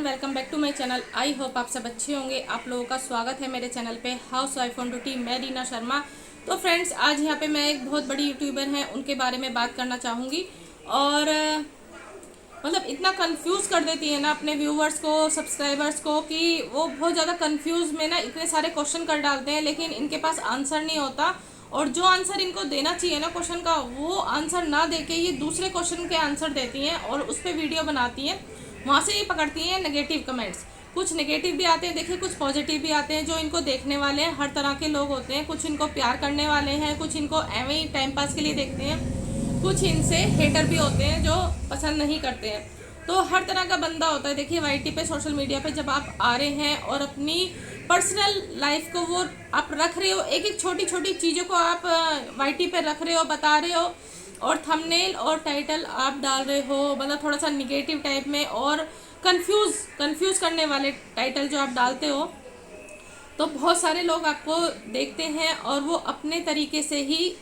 Everyone, welcome back to my channel. I hope आप सब अच्छे होंगे। आप लोगों का स्वागत है मेरे चैनल पे हाउस वाइफ ऑन ड्यूटी। मैं रीना शर्मा। तो फ्रेंड्स, आज यहाँ पे मैं एक बहुत बड़ी यूट्यूबर हैं उनके बारे में बात करना चाहूँगी। और मतलब इतना कंफ्यूज कर देती है ना अपने व्यूवर्स को, सब्सक्राइबर्स को, कि वो बहुत ज़्यादा कंफ्यूज में ना इतने सारे क्वेश्चन कर डालते हैं, लेकिन इनके पास आंसर नहीं होता। और जो आंसर इनको देना चाहिए ना क्वेश्चन का, वो आंसर ना देके ये दूसरे क्वेश्चन के आंसर देती हैं और उस पर वीडियो बनाती हैं। वहाँ से ये पकड़ती हैं नेगेटिव कमेंट्स। कुछ नेगेटिव भी आते हैं, देखिए, कुछ पॉजिटिव भी आते हैं। जो इनको देखने वाले हैं, हर तरह के लोग होते हैं। कुछ इनको प्यार करने वाले हैं, कुछ इनको एवं ही टाइम पास के लिए देखते हैं, कुछ इनसे हेटर भी होते हैं जो पसंद नहीं करते हैं। तो हर तरह का बंदा होता है। देखिए, वाईटी पे, सोशल मीडिया पे जब आप आ रहे हैं और अपनी पर्सनल लाइफ को वो आप रख रहे हो, एक एक छोटी छोटी चीज़ों को आप वाईटी पे रख रहे हो, बता रहे हो, और थंबनेल और टाइटल आप डाल रहे हो, मतलब थोड़ा सा निगेटिव टाइप में और कंफ्यूज करने वाले टाइटल जो आप डालते हो, तो बहुत सारे लोग आपको देखते हैं और वो अपने तरीके से ही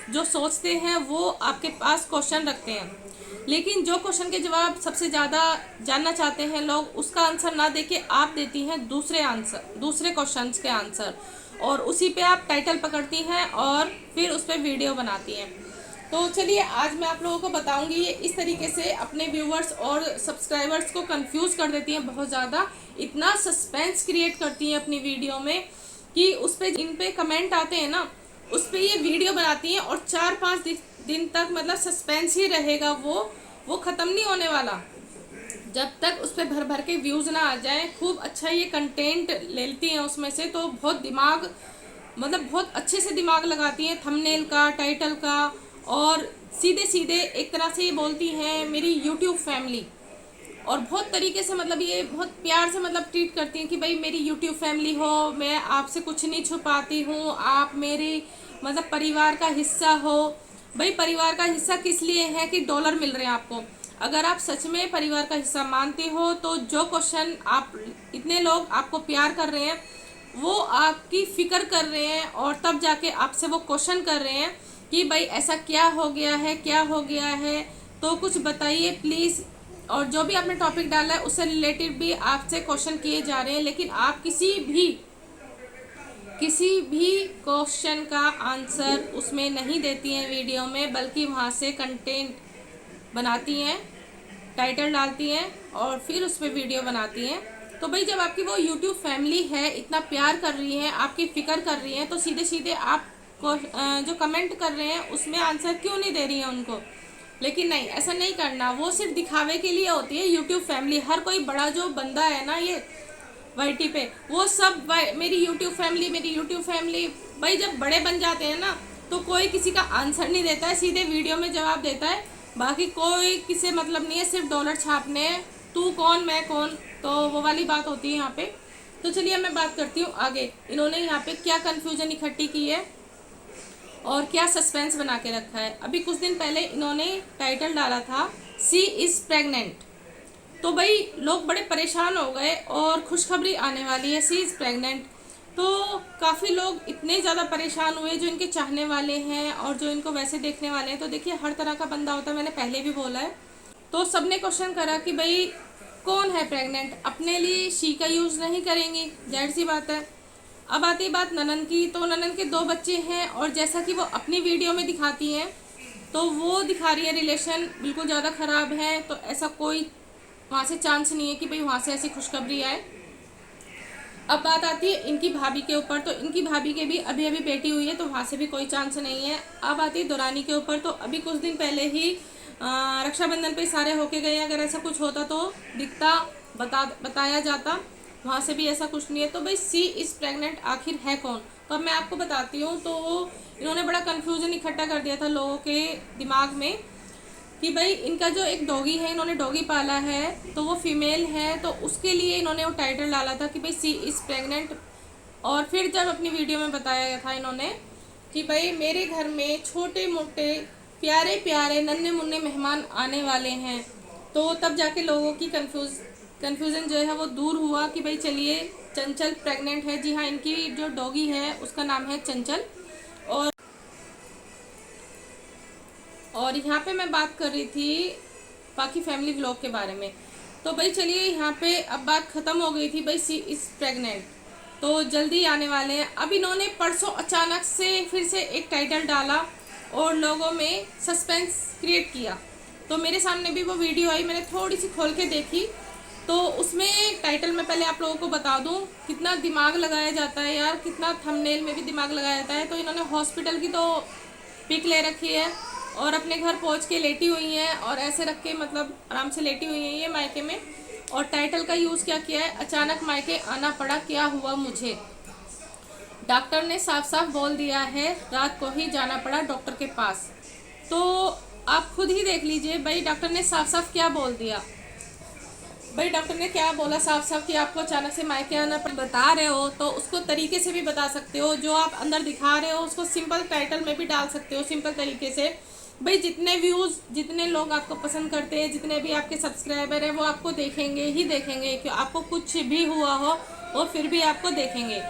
जो सोचते हैं वो आपके पास क्वेश्चन रखते हैं। लेकिन जो क्वेश्चन के जवाब सबसे ज़्यादा जानना चाहते हैं लोग, उसका आंसर ना देके आप देती हैं दूसरे आंसर, दूसरे क्वेश्चंस के आंसर, और उसी पे आप टाइटल पकड़ती हैं और फिर उस पर वीडियो बनाती हैं। तो चलिए, आज मैं आप लोगों को बताऊंगी ये इस तरीके से अपने व्यूवर्स और सब्सक्राइबर्स को कंफ्यूज कर देती हैं बहुत ज़्यादा। इतना सस्पेंस क्रिएट करती हैं अपनी वीडियो में कि उस पर इन पे कमेंट आते हैं ना, उस पर ये वीडियो बनाती हैं और 4-5 दिन तक मतलब सस्पेंस ही रहेगा। वो ख़त्म नहीं होने वाला जब तक उस पर भर भर के व्यूज़ ना आ जाए। खूब अच्छा ये कंटेंट लेती हैं उसमें से, तो बहुत दिमाग, मतलब बहुत अच्छे से दिमाग लगाती हैं थंबनेल का, टाइटल का, और सीधे सीधे एक तरह से ये बोलती हैं मेरी यूट्यूब फैमिली। और बहुत तरीके से, मतलब ये बहुत प्यार से मतलब ट्रीट करती हैं कि भाई मेरी यूट्यूब फैमिली हो, मैं आपसे कुछ नहीं छुपाती हूँ, आप मेरे मतलब परिवार का हिस्सा हो। भाई, परिवार का हिस्सा किस लिए है कि डॉलर मिल रहे हैं आपको। अगर आप सच में परिवार का हिस्सा मानते हो तो जो क्वेश्चन आप, इतने लोग आपको प्यार कर रहे हैं, वो आपकी फ़िक्र कर रहे हैं और तब जाके आपसे वो क्वेश्चन कर रहे हैं कि भाई ऐसा क्या हो गया है, क्या हो गया है, तो कुछ बताइए प्लीज़। और जो भी आपने टॉपिक डाला है उससे रिलेटेड भी आपसे क्वेश्चन किए जा रहे हैं, लेकिन आप किसी भी क्वेश्चन का आंसर उसमें नहीं देती हैं वीडियो में, बल्कि वहाँ से कंटेंट बनाती हैं, टाइटल डालती हैं और फिर उस पर वीडियो बनाती हैं। तो भाई, जब आपकी वो यूट्यूब फैमिली है, इतना प्यार कर रही है, आपकी फ़िक्र कर रही है, तो सीधे सीधे आप जो कमेंट कर रहे हैं उसमें आंसर क्यों नहीं दे रही है उनको। लेकिन नहीं, ऐसा नहीं करना। वो सिर्फ दिखावे के लिए होती है यूट्यूब फैमिली। हर कोई बड़ा जो बंदा है ना ये वाईटी पे, वो सब मेरी यूट्यूब फैमिली, मेरी यूट्यूब फैमिली। भाई, जब बड़े बन जाते हैं ना तो कोई किसी का आंसर नहीं देता है, सीधे वीडियो में जवाब देता है। बाकी कोई किसी मतलब नहीं है, सिर्फ डॉलर छापने हैं, तू कौन मैं कौन, तो वो वाली बात होती है यहाँ पे। तो चलिए, मैं बात करती हूँ आगे। इन्होंने यहाँ पे क्या कन्फ्यूजन इकट्ठी की है और क्या सस्पेंस बना के रखा है। अभी कुछ दिन पहले इन्होंने टाइटल डाला था सी इज़ प्रेग्नेंट। तो भाई, लोग बड़े परेशान हो गए और खुशखबरी आने वाली है, सी इज़ प्रेग्नेंट। तो काफ़ी लोग इतने ज़्यादा परेशान हुए, जो इनके चाहने वाले हैं और जो इनको वैसे देखने वाले हैं। तो देखिए, हर तरह का बंदा होता है, मैंने पहले भी बोला है। तो सबने क्वेश्चन करा कि भाई कौन है प्रेग्नेंट, अपने लिए शी का यूज़ नहीं करेंगी, जाहिर सी बात है। अब आती बात ननन की। तो ननन के 2 बच्चे हैं और जैसा कि वो अपनी वीडियो में दिखाती हैं, तो वो दिखा रही है रिलेशन बिल्कुल ज़्यादा ख़राब है। तो ऐसा कोई वहाँ से चांस नहीं है कि भाई वहाँ से ऐसी खुशखबरी आए। अब बात आती है इनकी भाभी के ऊपर। तो इनकी भाभी के भी अभी अभी बेटी हुई है, तो वहाँ से भी कोई चांस नहीं है। अब आती है दुरानी के ऊपर। तो अभी कुछ दिन पहले ही रक्षाबंधन पे सारे होके गए। अगर ऐसा कुछ होता तो बताया जाता, वहाँ से भी ऐसा कुछ नहीं है। तो भाई, सी इज़ प्रेग्नेंट आखिर है कौन, तो अब मैं आपको बताती हूँ। तो इन्होंने बड़ा कन्फ्यूज़न इकट्ठा कर दिया था लोगों के दिमाग में कि भाई इनका जो एक डॉगी है, इन्होंने डॉगी पाला है, तो वो फीमेल है, तो उसके लिए इन्होंने वो टाइटल डाला था कि भाई सी इज़ प्रेग्नेंट। और फिर जब अपनी वीडियो में बताया गया था इन्होंने कि भाई मेरे घर में छोटे मोटे प्यारे प्यारे नन्हे मुन्ने मेहमान आने वाले हैं, तो तब जाके लोगों की कन्फ्यूज़न जो है वो दूर हुआ कि भाई चलिए, चंचल प्रेग्नेंट है। जी हाँ, इनकी जो डॉगी है उसका नाम है चंचल। और यहाँ पे मैं बात कर रही थी बाकी फैमिली व्लॉग के बारे में। तो भाई चलिए यहाँ पे अब बात ख़त्म हो गई थी भाई, सी इज़ प्रेग्नेंट, तो जल्दी आने वाले हैं। अब इन्होंने परसों अचानक से फिर से एक टाइटल डाला और लोगों में सस्पेंस क्रिएट किया। तो मेरे सामने भी वो वीडियो आई, मैंने थोड़ी सी खोल के देखी, तो उसमें टाइटल में पहले आप लोगों को बता दूं कितना दिमाग लगाया जाता है यार, कितना थंबनेल में भी दिमाग लगाया जाता है। तो इन्होंने हॉस्पिटल की तो पिक ले रखी है और अपने घर पहुंच के लेटी हुई हैं और ऐसे रख के मतलब आराम से लेटी हुई हैं ये मायके में। और टाइटल का यूज़ क्या किया है, अचानक मायके आना पड़ा, क्या हुआ मुझे। डॉक्टर ने साफ साफ बोल दिया है, रात को ही जाना पड़ा डॉक्टर के पास। तो आप खुद ही देख लीजिए भाई, डॉक्टर ने साफ साफ क्या बोल दिया। भाई डॉक्टर ने क्या बोला साफ साफ कि आपको अचानक से मायके आना पर बता रहे हो तो उसको तरीके से भी बता सकते हो, जो आप अंदर दिखा रहे हो उसको सिंपल टाइटल में भी डाल सकते हो, सिंपल तरीके से। भाई जितने व्यूज़, जितने लोग आपको पसंद करते हैं, जितने भी आपके सब्सक्राइबर हैं वो आपको देखेंगे ही देखेंगे, कि आपको कुछ भी हुआ हो वो फिर भी आपको देखेंगे।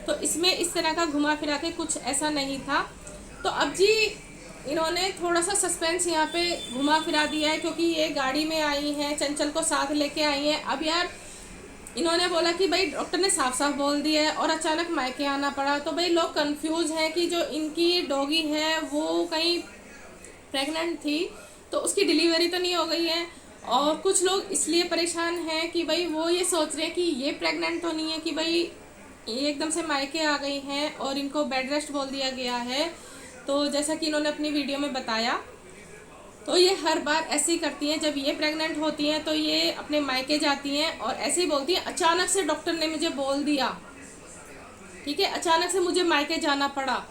तो इसमें इस तरह का घुमा फिरा के कुछ ऐसा नहीं था। तो अब जी इन्होंने थोड़ा सा सस्पेंस यहाँ पे घुमा फिरा दिया है, क्योंकि ये गाड़ी में आई हैं, चंचल को साथ लेके आई हैं। अब यार इन्होंने बोला कि भाई डॉक्टर ने साफ साफ बोल दिया है और अचानक मायके आना पड़ा। तो भाई लोग कंफ्यूज हैं कि जो इनकी डॉगी है वो कहीं प्रेग्नेंट थी तो उसकी डिलीवरी तो नहीं हो गई है। और कुछ लोग इसलिए परेशान हैं कि भाई वो ये सोच रहे हैं कि ये प्रेग्नेंट तो नहीं है, कि भाई ये एकदम से मायके आ गई हैं और इनको बेड रेस्ट बोल दिया गया है। तो जैसा कि इन्होंने अपनी वीडियो में बताया, तो ये हर बार ऐसे ही करती हैं, जब ये प्रेग्नेंट होती हैं तो ये अपने मायके जाती हैं और ऐसे ही बोलती हैं, अचानक से डॉक्टर ने मुझे बोल दिया, ठीक है, अचानक से मुझे मायके जाना पड़ा,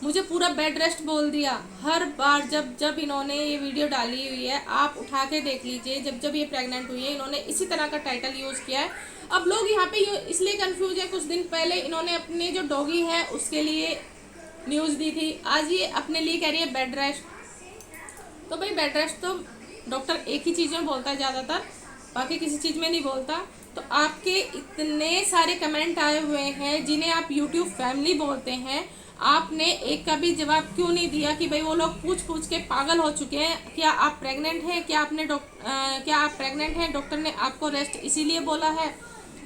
मुझे पूरा बेड रेस्ट बोल दिया। हर बार जब जब इन्होंने ये वीडियो डाली हुई है, आप उठा के देख लीजिए, जब जब ये प्रेग्नेंट हुई है इन्होंने इसी तरह का टाइटल यूज़ किया है। अब लोग यहाँ पे इसलिए कंफ्यूज है, कुछ दिन पहले इन्होंने अपने जो डॉगी है उसके लिए न्यूज़ दी थी, आज ये अपने लिए कह रही है बेड रेस्ट। तो भाई बेड रेस्ट तो डॉक्टर एक ही चीज़ में बोलता है ज़्यादातर, बाकी किसी चीज़ में नहीं बोलता। तो आपके इतने सारे कमेंट आए हुए हैं जिन्हें आप यूट्यूब फैमिली बोलते हैं, आपने एक का भी जवाब क्यों नहीं दिया कि भाई वो लोग पूछ पूछ के पागल हो चुके हैं, क्या आप प्रेग्नेंट हैं, क्या आप प्रेग्नेंट हैं, डॉक्टर ने आपको रेस्ट इसीलिए बोला है।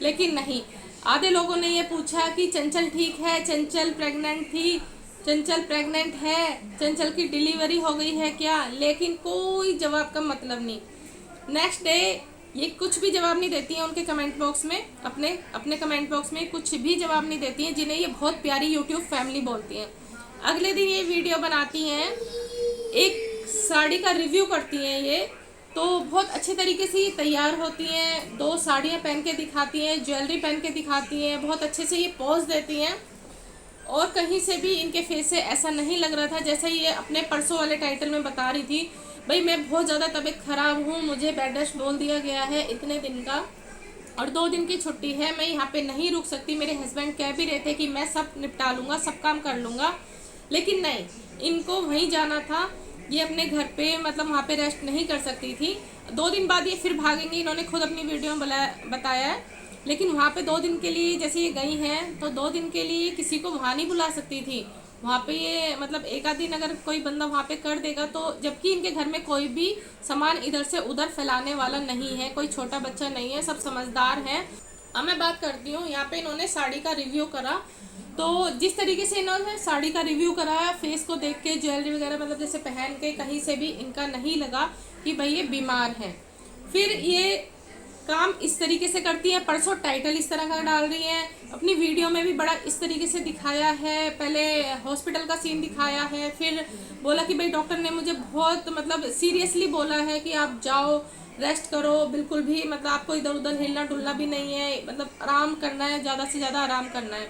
लेकिन नहीं, आधे लोगों ने ये पूछा कि चंचल ठीक है, चंचल प्रेग्नेंट थी, चंचल प्रेग्नेंट है, चंचल की डिलीवरी हो गई है क्या, लेकिन कोई जवाब का मतलब नहीं। नेक्स्ट डे ये कुछ भी जवाब नहीं देती हैं उनके कमेंट बॉक्स में, अपने कमेंट बॉक्स में कुछ भी जवाब नहीं देती हैं, जिन्हें ये बहुत प्यारी यूट्यूब फैमिली बोलती हैं। अगले दिन ये वीडियो बनाती हैं, एक साड़ी का रिव्यू करती हैं ये, तो बहुत अच्छे तरीके से ये तैयार होती हैं, 2 साड़ियाँ पहन के दिखाती हैं, ज्वेलरी पहन के दिखाती हैं, बहुत अच्छे से ये पोज देती हैं। और कहीं से भी इनके फेस से ऐसा नहीं लग रहा था, जैसे ये अपने परसों वाले टाइटल में बता रही थी, भाई मैं बहुत ज़्यादा तबीयत ख़राब हूँ, मुझे बेड रेस्ट बोल दिया गया है इतने दिन का और 2 दिन की छुट्टी है, मैं यहाँ पे नहीं रुक सकती। मेरे हस्बैंड कह भी रहे थे कि मैं सब निपटा लूँगा, सब काम कर लूँगा, लेकिन नहीं, इनको वहीं जाना था। ये अपने घर पे मतलब वहाँ पे रेस्ट नहीं कर सकती थी। 2 दिन बाद ये फिर भागेंगी, इन्होंने खुद अपनी वीडियो में बताया है। लेकिन वहाँ पे 2 दिन के लिए जैसे ये गई हैं, तो 2 दिन के लिए किसी को वहाँ नहीं बुला सकती थी। वहाँ पे ये मतलब एक आध दिन अगर कोई बंदा वहाँ पे कर देगा, तो जबकि इनके घर में कोई भी सामान इधर से उधर फैलाने वाला नहीं है, कोई छोटा बच्चा नहीं है, सब समझदार हैं। अब मैं बात करती हूँ, यहाँ पे इन्होंने साड़ी का रिव्यू करा, तो जिस तरीके से इन्होंने साड़ी का रिव्यू करा, फेस को देख के, ज्वेलरी वगैरह मतलब जैसे पहन के, कहीं से भी इनका नहीं लगा कि भाई ये बीमार हैं। फिर ये काम इस तरीके से करती है, परसों टाइटल इस तरह का डाल रही हैं, अपनी वीडियो में भी बड़ा इस तरीके से दिखाया है, पहले हॉस्पिटल का सीन दिखाया है, फिर बोला कि भाई डॉक्टर ने मुझे बहुत मतलब सीरियसली बोला है कि आप जाओ रेस्ट करो, बिल्कुल भी मतलब आपको इधर उधर हिलना डुलना भी नहीं है, मतलब आराम करना है, ज़्यादा से ज़्यादा आराम करना है,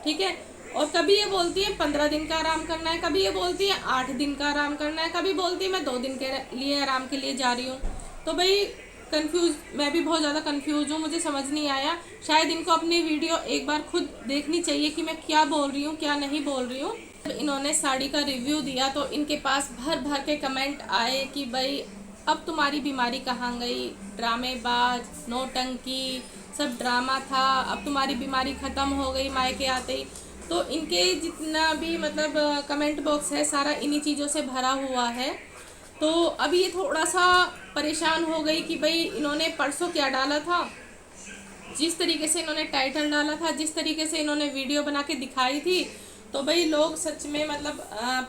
ठीक है। और कभी ये बोलती है 15 दिन का आराम करना है, कभी ये बोलती है 8 दिन का आराम करना है, कभी बोलती है मैं 2 दिन के लिए आराम के लिए जा रही हूँ। तो भाई कंफ्यूज, मैं भी बहुत ज़्यादा कंफ्यूज हूँ, मुझे समझ नहीं आया। शायद इनको अपनी वीडियो एक बार खुद देखनी चाहिए कि मैं क्या बोल रही हूँ, क्या नहीं बोल रही हूँ। इन्होंने साड़ी का रिव्यू दिया तो इनके पास भर भर के कमेंट आए कि भाई अब तुम्हारी बीमारी कहाँ गई, ड्रामेबाज, नौटंकी, सब ड्रामा था, अब तुम्हारी बीमारी ख़त्म हो गई मायके आते ही। तो इनके जितना भी मतलब कमेंट बॉक्स है सारा इन्हीं चीज़ों से भरा हुआ है। तो अब ये थोड़ा सा परेशान हो गई कि भाई इन्होंने परसों क्या डाला था, जिस तरीके से इन्होंने टाइटल डाला था, जिस तरीके से इन्होंने वीडियो बना के दिखाई थी, तो भाई लोग सच में मतलब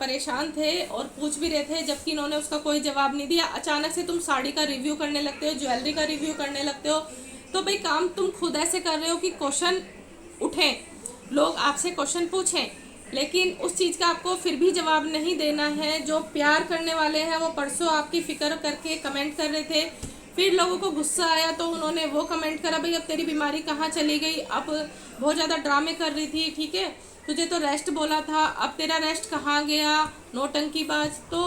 परेशान थे और पूछ भी रहे थे, जबकि इन्होंने उसका कोई जवाब नहीं दिया। अचानक से तुम साड़ी का रिव्यू करने लगते हो, ज्वेलरी का रिव्यू करने लगते हो, तो भाई काम तुम खुद ऐसे कर रहे हो कि क्वेश्चन उठें, लोग आपसे क्वेश्चन पूछें, लेकिन उस चीज़ का आपको फिर भी जवाब नहीं देना है। जो प्यार करने वाले हैं वो परसों आपकी फ़िक्र करके कमेंट कर रहे थे, फिर लोगों को गुस्सा आया तो उन्होंने वो कमेंट करा, भाई अब तेरी बीमारी कहाँ चली गई, अब बहुत ज़्यादा ड्रामे कर रही थी, ठीक है, तुझे तो रेस्ट बोला था, अब तेरा रेस्ट कहाँ गया, नौटंकीबाज। तो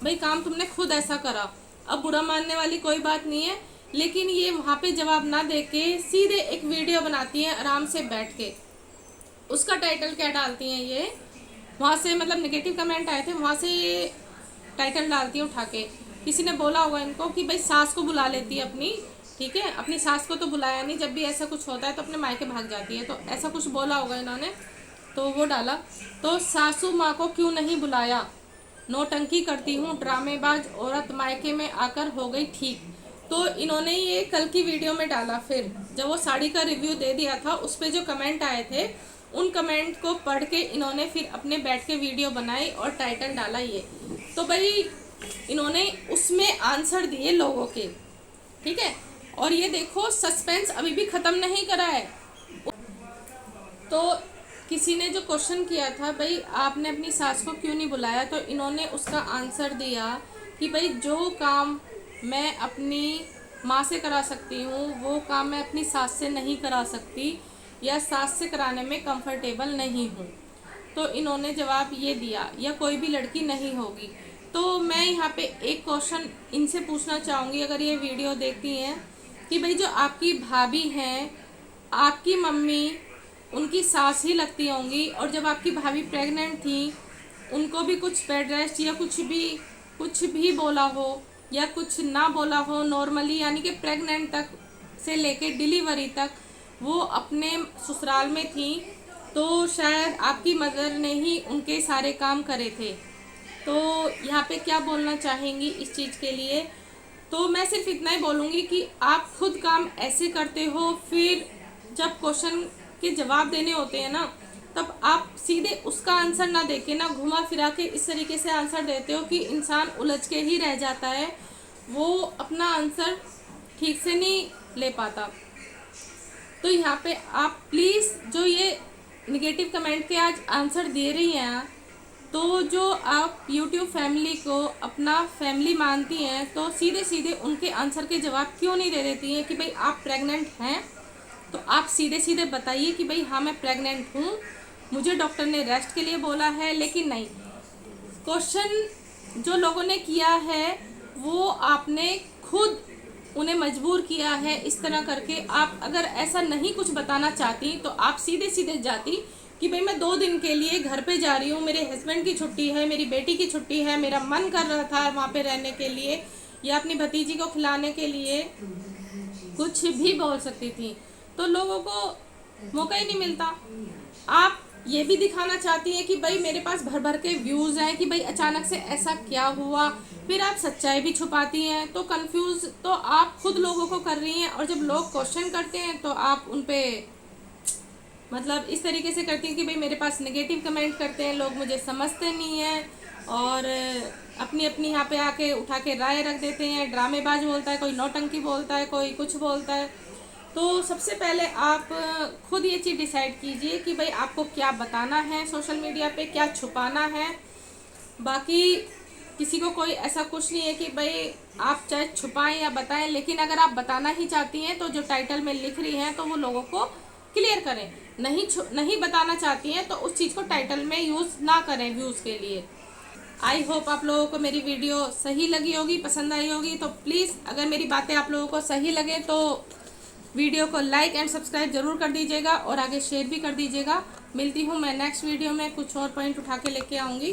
भाई काम तुमने खुद ऐसा करा, अब बुरा मानने वाली कोई बात नहीं है। लेकिन ये वहाँ पे जवाब ना दे के सीधे एक वीडियो बनाती हैं आराम से बैठ के, उसका टाइटल क्या डालती हैं, ये वहाँ से मतलब नेगेटिव कमेंट आए थे, वहाँ से ये टाइटल डालती हैं उठा के। किसी ने बोला होगा इनको कि भाई सास को बुला लेती है अपनी, ठीक है, अपनी सास को तो बुलाया नहीं, जब भी ऐसा कुछ होता है तो अपने मायके भाग जाती है, तो ऐसा कुछ बोला होगा इन्होंने, तो वो डाला। तो सासू माँ को क्यों नहीं बुलाया, नौटंकी करती हूँ, ड्रामेबाज औरत मायके में आकर हो गई ठीक। तो इन्होंने ये कल की वीडियो में डाला, फिर जब वो साड़ी का रिव्यू दे दिया था उस पर जो कमेंट आए थे उन कमेंट को पढ़ के इन्होंने फिर अपने बैठ के वीडियो बनाई और टाइटल डाला ये। तो भाई इन्होंने उसमें आंसर दिए लोगों के, ठीक है, और ये देखो सस्पेंस अभी भी ख़त्म नहीं करा है। तो किसी ने जो क्वेश्चन किया था भाई आपने अपनी सास को क्यों नहीं बुलाया, तो इन्होंने उसका आंसर दिया कि भाई जो काम मैं अपनी माँ से करा सकती हूँ वो काम मैं अपनी सास से नहीं करा सकती, या सास से कराने में कंफर्टेबल नहीं हूँ। तो इन्होंने जवाब ये दिया, या कोई भी लड़की नहीं होगी। तो मैं यहाँ पे एक क्वेश्चन इनसे पूछना चाहूँगी, अगर ये वीडियो देखती हैं, कि भाई जो आपकी भाभी हैं, आपकी मम्मी उनकी सास ही लगती होंगी, और जब आपकी भाभी प्रेग्नेंट थी उनको भी कुछ बेड रेस्ट या कुछ भी बोला हो या कुछ ना बोला हो, नॉर्मली यानी कि प्रेग्नेंट तक से लेके डिलीवरी तक वो अपने ससुराल में थी, तो शायद आपकी मदर ने ही उनके सारे काम करे थे। तो यहाँ पे क्या बोलना चाहेंगी इस चीज़ के लिए, तो मैं सिर्फ इतना ही बोलूँगी कि आप खुद काम ऐसे करते हो, फिर जब क्वेश्चन के जवाब देने होते हैं ना, तब आप सीधे उसका आंसर ना देके ना घुमा फिरा के इस तरीके से आंसर देते हो कि इंसान उलझ के ही रह जाता है, वो अपना आंसर ठीक से नहीं ले पाता। तो यहाँ पे आप प्लीज़ जो ये निगेटिव कमेंट के आज आंसर दे रही हैं, तो जो आप YouTube फैमिली को अपना फैमिली मानती हैं, तो सीधे सीधे उनके आंसर के जवाब क्यों नहीं दे देती हैं कि भाई आप प्रेग्नेंट हैं, तो आप सीधे सीधे बताइए कि भाई हाँ मैं प्रेग्नेंट हूँ, मुझे डॉक्टर ने रेस्ट के लिए बोला है। लेकिन नहीं, क्वेश्चन जो लोगों ने किया है वो आपने खुद उन्हें मजबूर किया है इस तरह करके। आप अगर ऐसा नहीं कुछ बताना चाहती तो आप सीधे सीधे जाती कि भाई मैं 2 दिन के लिए घर पे जा रही हूँ, मेरे हस्बैंड की छुट्टी है, मेरी बेटी की छुट्टी है, मेरा मन कर रहा था वहाँ पे रहने के लिए, या अपनी भतीजी को खिलाने के लिए कुछ भी बोल सकती थी। तो लोगों को मौका ही नहीं मिलता। आप ये भी दिखाना चाहती हैं कि भाई मेरे पास भर भर के व्यूज़ हैं कि भाई अचानक से ऐसा क्या हुआ, फिर आप सच्चाई भी छुपाती हैं, तो कंफ्यूज तो आप खुद लोगों को कर रही हैं। और जब लोग क्वेश्चन करते हैं तो आप उन पे मतलब इस तरीके से करती हैं कि भाई मेरे पास नेगेटिव कमेंट करते हैं लोग, मुझे समझते नहीं हैं, और अपनी अपनी यहाँ पे आके उठा के राय रख देते हैं। ड्रामेबाज बोलता है कोई, नौटंकी बोलता है कोई, कुछ बोलता है। तो सबसे पहले आप खुद ये चीज़ डिसाइड कीजिए कि भाई आपको क्या बताना है सोशल मीडिया पे, क्या छुपाना है। बाकी किसी को कोई ऐसा कुछ नहीं है कि भाई आप चाहे छुपाएं या बताएं, लेकिन अगर आप बताना ही चाहती हैं तो जो टाइटल में लिख रही हैं तो वो लोगों को क्लियर करें। नहीं बताना चाहती हैं तो उस चीज़ को टाइटल में यूज़ ना करें व्यूज़ के लिए। आई होप आप लोगों को मेरी वीडियो सही लगी होगी, पसंद आई होगी। तो प्लीज़ अगर मेरी बातें आप लोगों को सही लगे तो वीडियो को लाइक एंड सब्सक्राइब ज़रूर कर दीजिएगा और आगे शेयर भी कर दीजिएगा। मिलती हूँ मैं नेक्स्ट वीडियो में, कुछ और पॉइंट उठा के लेके आऊँगी।